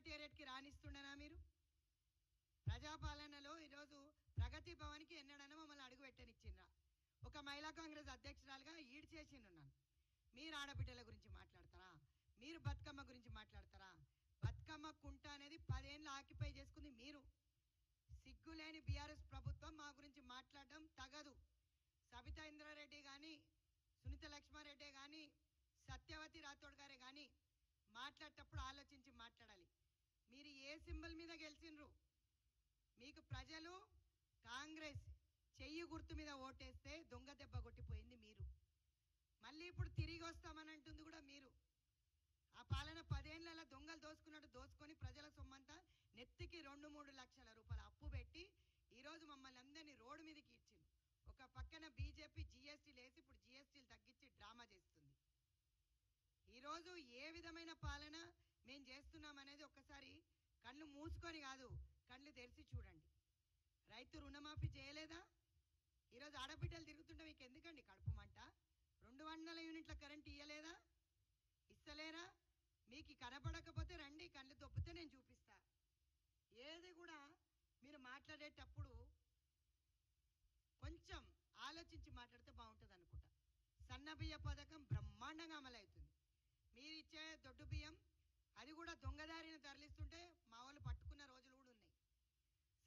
సెక్రటేరియట్కి రానిస్తుండనా? మీరు ప్రజాపాలనలో ఈరోజు ప్రగతి భవన్కి ఎన్నడన్నా మమ్మల్ని అడుగు పెట్టనిచ్చిండ్రా? ఒక మహిళా కాంగ్రెస్ అధ్యక్షురాలుగా ఈడ్ చేసిండున్నాను. మీరు ఆడబిడ్డల గురించి మాట్లాడతారా? మీరు బతుకమ్మ గురించి మాట్లాడతారా? బతుకమ్మ కుంట అనేది 10 ఏళ్ళు ఆక్యుపై చేసుకుంది మీరు. సిగ్గులేని బీఆర్ఎస్ ప్రభుత్వం మా గురించి మాట్లాడడం తగదు. సబితా ఇంద్రారెడ్డి కానీ, సునీత లక్ష్మారెడ్డి కానీ, సత్యవతి రాథోడ్ గారే కానీ మాట్లాడేటప్పుడు ఆలోచించి మాట్లాడాలి. మీరు ఏ సింబల్ మీద గెలిచిండ్రు? మీకు ప్రజలు కాంగ్రెస్ చెయ్యి గుర్తు మీద ఓటేస్తే దొంగ దెబ్బ కొట్టిపోయింది మీరు. మళ్ళీ ఇప్పుడు తిరిగి వస్తామని అంటుంది కూడా మీరు. ఆ పాలన 10 ఏళ్ళ దొంగలు దోసుకున్నట్టు దోసుకొని ప్రజల సొమ్మంతా నెత్తికి 2-3 లక్షల రూపాయలు అప్పు పెట్టి ఈరోజు మమ్మల్ని అందరినీ రోడ్డు మీదకి ఇచ్చింది. ఒక పక్కన బీజేపీ జీఎస్టీలు వేసి ఇప్పుడు జీఎస్టీలు తగ్గించి డ్రామా చేస్తుంది. ఈరోజు ఏ విధమైన పాలన మేము చేస్తున్నాం అనేది ఒక్కసారి కళ్ళు మూసుకొని కాదు, కళ్ళు తెరిచి చూడండి. రైతు రుణమాఫీ చేయలేదా? ఈరోజు ఆడబిడ్డలు తిరుగుతుంటే మీకు ఎందుకండి కడుపు మంట? 200 యూనిట్ల కరెంట్ ఇయ్యలేదా? ఇస్తలేరా? మీకు కనపడకపోతే రండి, కళ్ళు దొబ్బితే నేను చూపిస్తా. ఏది కూడా మీరు మాట్లాడేటప్పుడు కొంచెం ఆలోచించి మాట్లాడితే బాగుంటుంది అనుకుంటా. సన్న బియ్య పథకం బ్రహ్మాండంగా అమలవుతుంది. మీరు ఇచ్చే దొడ్డు బియ్యం అది కూడా దొంగదారిని తరలిస్తుంటే మా వాళ్ళు పట్టుకున్న రోజులు కూడా ఉన్నాయి.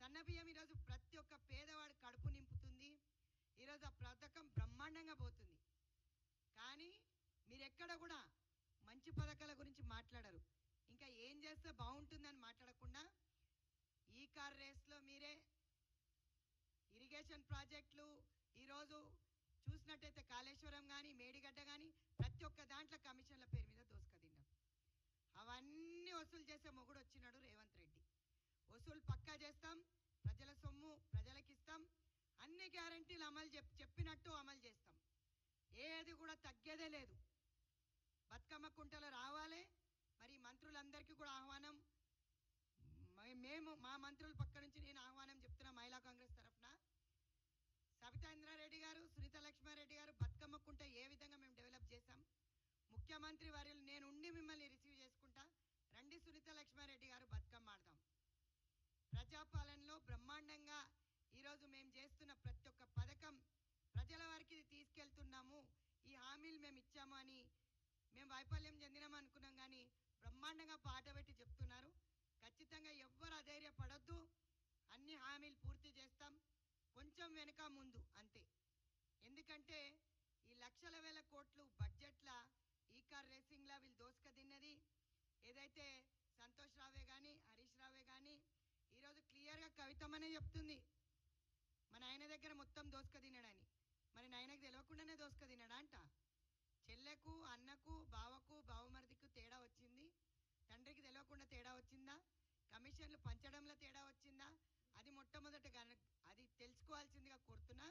సన్న బియ్యం ఈరోజు ప్రతి ఒక్క పేదవాడు కడుపు నింపుతుంది. ఈరోజు ఆ పథకం బ్రహ్మాండంగా పోతుంది. కానీ మీరు ఎక్కడ కూడా మంచి పథకాల గురించి మాట్లాడరు. ఇంకా ఏం చేస్తే బాగుంటుందని మాట్లాడకుండా ఈ కార్ రేస్లో మీరే ఇరిగేషన్ ప్రాజెక్టులు ఈరోజు చూసినట్టయితే కాళేశ్వరం కానీ, మేడిగడ్డ కానీ ప్రతి ఒక్క దాంట్లో కమిషన్ల పేరు మీద దోసుకదిన్నారు. అవన్నీ వసూలు చేసే మొగుడు వచ్చినాడు రేవంత్ రెడ్డి. వసూలు పక్కా చేస్తాం, ప్రజల సొమ్ము ప్రజలకు ఇస్తాం, అన్ని గ్యారంటీలు అమలు చెప్పినట్టు అమలు చేస్తాం. ఏది కూడా తగ్గేదే లేదు. బతుకమ్మ కుంటలో రావాలి. మరి మంత్రులందరికీ కూడా ఆహ్వానం. మేము మా మంత్రుల పక్క నుంచి నేను ఆహ్వానం చెప్తున్నా మహిళా కాంగ్రెస్ తరఫున. సబితా ఇంద్రారెడ్డి గారు, సునీత లక్ష్మారెడ్డి గారు బతుకమ్మ కుంట ఏ విధంగా మేము డెవలప్ చేశాం, ముఖ్యమంత్రి వర్యులు నేను ఉండి మిమ్మల్ని రిసీవ్ చేసుకుంటా. రండి సునీత లక్ష్మారెడ్డి గారు, బతుకమ్మ ఆడదాం. ప్రజాపాలనలో బ్రహ్మాండంగా ఈరోజు మేము చేస్తున్న ప్రతి ఒక్క పథకం ప్రజల వారికి తీసుకెళ్తున్నాము. ఈ హామీలు మేము ఇచ్చాము అని మేము వైఫల్యం చెందినాము అనుకున్నాం, కానీ బ్రహ్మాండంగా పాట పెట్టి చెప్తున్నారు. ఖచ్చితంగా ఎవ్వరు అధైర్యపడొద్దు. అన్ని హామీలు పూర్తి చేస్తాం. కొంచెం వెనుక ముందు అంతే. ఎందుకంటే ఈ లక్షల వేల కోట్లు బడ్జెట్ల ఈ కార్ రేసింగ్లా వీళ్ళు దోసుక తిన్నది ఏదైతే సంతోష్ రావే కానీ, హరీష్ రావే కానీ ఈరోజు క్లియర్గా కవితమ్మనే చెప్తుంది మన ఆయన దగ్గర మొత్తం దోసుక తినడని. మరి నాయనకు తెలియకుండానే దోసుక తినడా అంట? చెల్లెకు, అన్నకు, బావకు, బావమరిదికు తేడా వచ్చింది, తండ్రికి తెలియకుండా తేడా వచ్చిందా? కమిషన్లు పంచడంలో తేడా వచ్చిందా? అది మొట్టమొదట అది తెలుసుకోవాల్సిందిగా కోరుతున్నా.